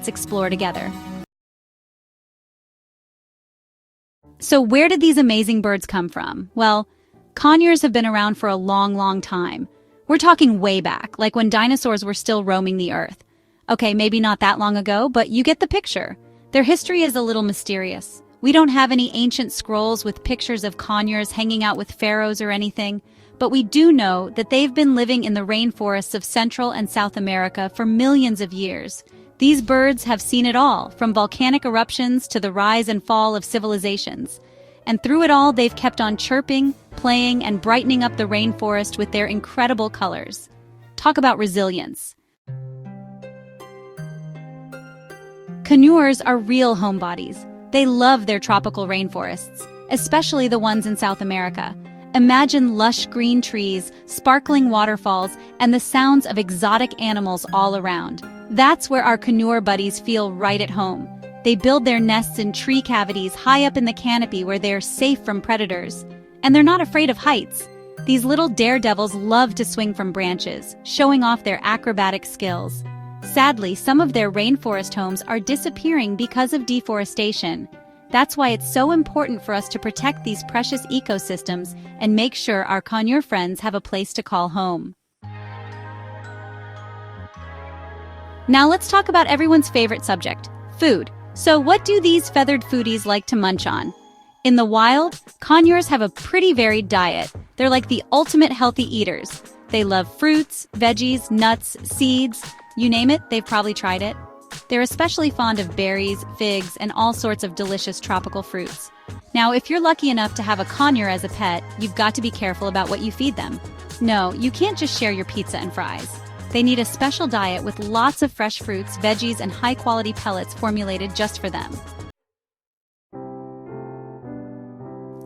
let's explore together. So where did these amazing birds come from? Well, conures have been around for a long time. We're talking way back, like when dinosaurs were still roaming the earth. Okay, maybe not that long ago, but you get the picture. Their history is a little mysterious. We don't have any ancient scrolls with pictures of conures hanging out with pharaohs or anything, but we do know that they've been living in the rainforests of Central and South America for millions of years. These birds have seen it all, from volcanic eruptions to the rise and fall of civilizations. And through it all, they've kept on chirping, playing, and brightening up the rainforest with their incredible colors. Talk about resilience. Conures are real homebodies. They love their tropical rainforests, especially the ones in South America. Imagine lush green trees, sparkling waterfalls, and the sounds of exotic animals all around. That's where our conure buddies feel right at home. They build their nests in tree cavities high up in the canopy where they're safe from predators. And they're not afraid of heights. These little daredevils love to swing from branches, showing off their acrobatic skills. Sadly, some of their rainforest homes are disappearing because of deforestation. That's why it's so important for us to protect these precious ecosystems and make sure our conure friends have a place to call home. Now let's talk about everyone's favorite subject, food. So what do these feathered foodies like to munch on? In the wild, conures have a pretty varied diet. They're like the ultimate healthy eaters. They love fruits, veggies, nuts, seeds. You name it, they've probably tried it. They're especially fond of berries, figs, and all sorts of delicious tropical fruits. Now, if you're lucky enough to have a conure as a pet, you've got to be careful about what you feed them. No, you can't just share your pizza and fries. They need a special diet with lots of fresh fruits, veggies, and high-quality pellets formulated just for them.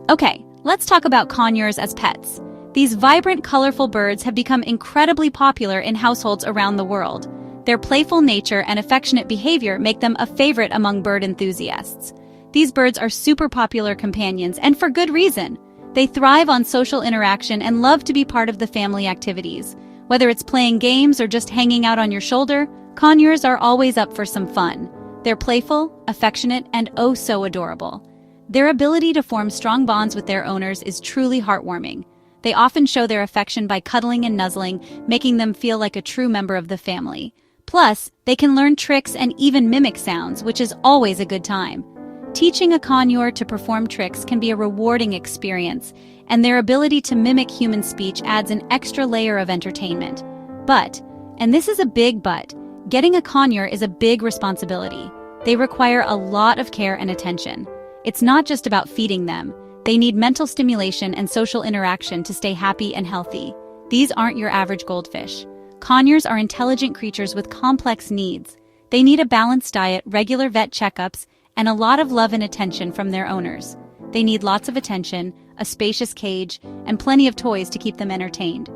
Okay, let's talk about conures as pets. These vibrant, colorful birds have become incredibly popular in households around the world. Their playful nature and affectionate behavior make them a favorite among bird enthusiasts. These birds are super popular companions, and for good reason. They thrive on social interaction and love to be part of the family activities. Whether it's playing games or just hanging out on your shoulder, conures are always up for some fun. They're playful, affectionate, and oh so adorable. Their ability to form strong bonds with their owners is truly heartwarming. They often show their affection by cuddling and nuzzling, making them feel like a true member of the family. Plus, they can learn tricks and even mimic sounds, which is always a good time. Teaching a conure to perform tricks can be a rewarding experience, and their ability to mimic human speech adds an extra layer of entertainment. But, and this is a big but, getting a conure is a big responsibility. They require a lot of care and attention. It's not just about feeding them. They need mental stimulation and social interaction to stay happy and healthy. These aren't your average goldfish. Conures are intelligent creatures with complex needs. They need a balanced diet, regular vet checkups, and a lot of love and attention from their owners. They need lots of attention, a spacious cage, and plenty of toys to keep them entertained.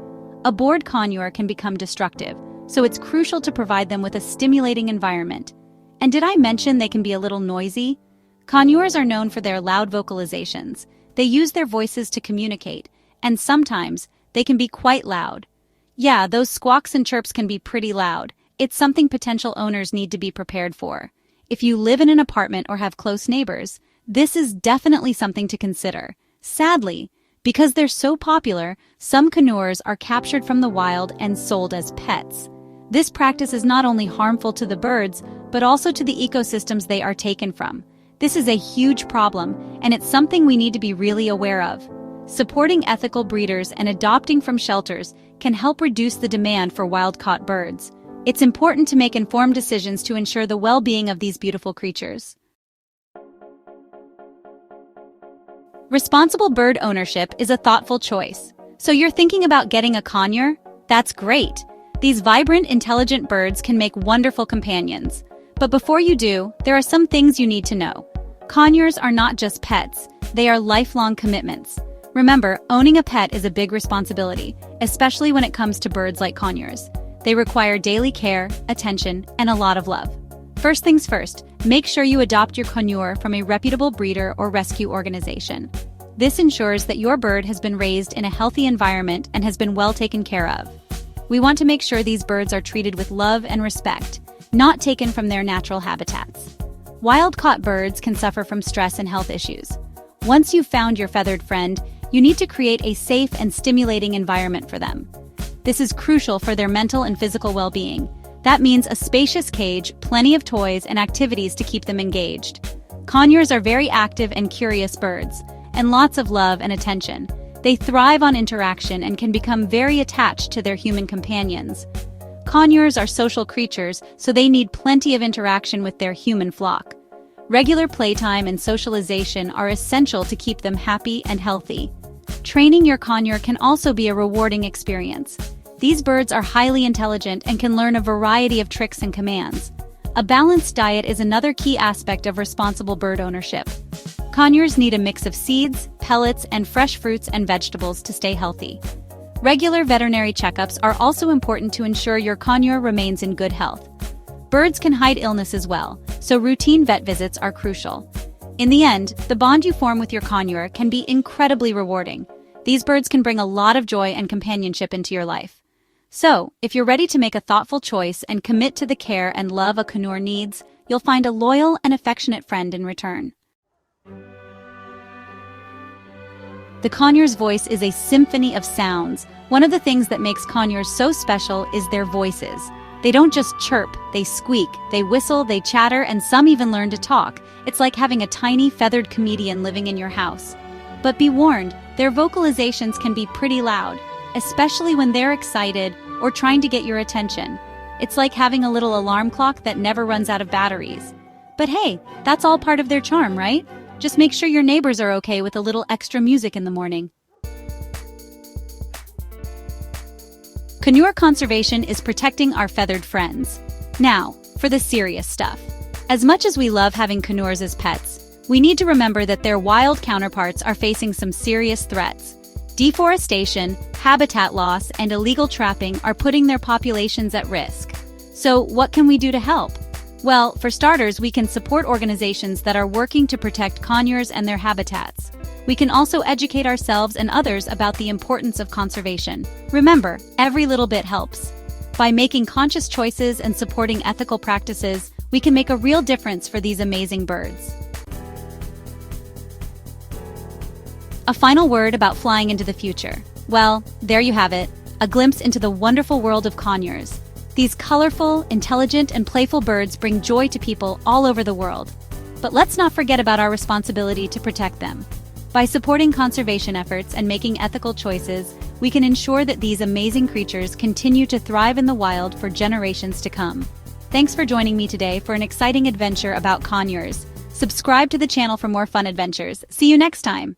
A bored conure can become destructive, so it's crucial to provide them with a stimulating environment. And did I mention they can be a little noisy? Conures are known for their loud vocalizations. They use their voices to communicate, and sometimes they can be quite loud. Yeah, those squawks and chirps can be pretty loud. It's something potential owners need to be prepared for. If you live in an apartment or have close neighbors, this is definitely something to consider. Sadly, because they're so popular, some conures are captured from the wild and sold as pets. This practice is not only harmful to the birds, but also to the ecosystems they are taken from. This is a huge problem, and it's something we need to be really aware of. Supporting ethical breeders and adopting from shelters can help reduce the demand for wild-caught birds. It's important to make informed decisions to ensure the well-being of these beautiful creatures. Responsible bird ownership is a thoughtful choice. So you're thinking about getting a conure? That's great! These vibrant, intelligent birds can make wonderful companions. But before you do, there are some things you need to know. Conures are not just pets, they are lifelong commitments. Remember, owning a pet is a big responsibility, especially when it comes to birds like conures. They require daily care, attention, and a lot of love. First things first, make sure you adopt your conure from a reputable breeder or rescue organization. This ensures that your bird has been raised in a healthy environment and has been well taken care of. We want to make sure these birds are treated with love and respect. not taken from their natural habitats. Wild-caught birds can suffer from stress and health issues. Once you've found your feathered friend, you need to create a safe and stimulating environment for them. This is crucial for their mental and physical well-being. That means a spacious cage, plenty of toys, and activities to keep them engaged. Conures are very active and curious birds, and lots of love and attention. They thrive on interaction and can become very attached to their human companions. Conures are social creatures, so they need plenty of interaction with their human flock. Regular playtime and socialization are essential to keep them happy and healthy. Training your conure can also be a rewarding experience. These birds are highly intelligent and can learn a variety of tricks and commands. A balanced diet is another key aspect of responsible bird ownership. Conures need a mix of seeds, pellets, and fresh fruits and vegetables to stay healthy. Regular veterinary checkups are also important to ensure your conure remains in good health. Birds can hide illness as well, so routine vet visits are crucial. In the end, the bond you form with your conure can be incredibly rewarding. These birds can bring a lot of joy and companionship into your life. So, if you're ready to make a thoughtful choice and commit to the care and love a conure needs, you'll find a loyal and affectionate friend in return. The conure's voice is a symphony of sounds. One of the things that makes conures so special is their voices. They don't just chirp, they squeak, they whistle, they chatter, and some even learn to talk. It's like having a tiny feathered comedian living in your house. But be warned, their vocalizations can be pretty loud, especially when they're excited or trying to get your attention. It's like having a little alarm clock that never runs out of batteries. But hey, that's all part of their charm, right? Just make sure your neighbors are okay with a little extra music in the morning. Conure conservation is protecting our feathered friends. Now, for the serious stuff. As much as we love having conures as pets, we need to remember that their wild counterparts are facing some serious threats. Deforestation, habitat loss, and illegal trapping are putting their populations at risk. So, what can we do to help? Well, for starters, we can support organizations that are working to protect conures and their habitats. We can also educate ourselves and others about the importance of conservation. Remember, every little bit helps. By making conscious choices and supporting ethical practices, we can make a real difference for these amazing birds. A final word about flying into the future. Well, there you have it, a glimpse into the wonderful world of conures. These colorful, intelligent, and playful birds bring joy to people all over the world. But let's not forget about our responsibility to protect them. By supporting conservation efforts and making ethical choices, we can ensure that these amazing creatures continue to thrive in the wild for generations to come. Thanks for joining me today for an exciting adventure about conures. Subscribe to the channel for more fun adventures. See you next time!